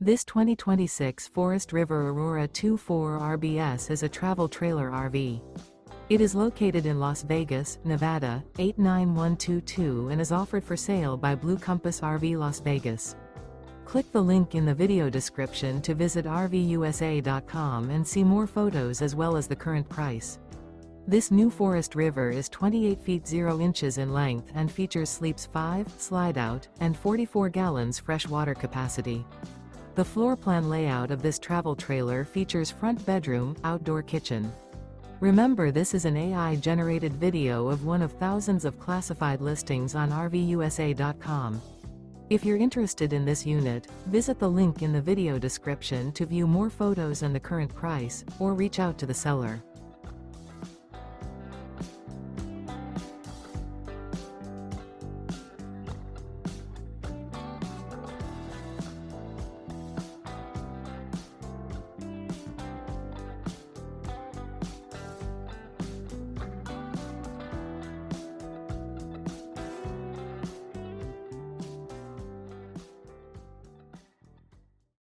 This 2026 Forest River Aurora 24 RBS is a travel trailer RV. It is located in Las Vegas, Nevada, 89122 and is offered for sale by Blue Compass RV Las Vegas. Click the link in the video description to visit RVUSA.com and see more photos as well as the current price. This new Forest River is 28 feet 0 inches in length and features sleeps 5, Slideout, and 44 gallons fresh water capacity. The floor plan layout of this travel trailer features front bedroom, outdoor kitchen. Remember, this is an AI-generated video of one of thousands of classified listings on RVUSA.com. If you're interested in this unit, visit the link in the video description to view more photos and the current price, or reach out to the seller.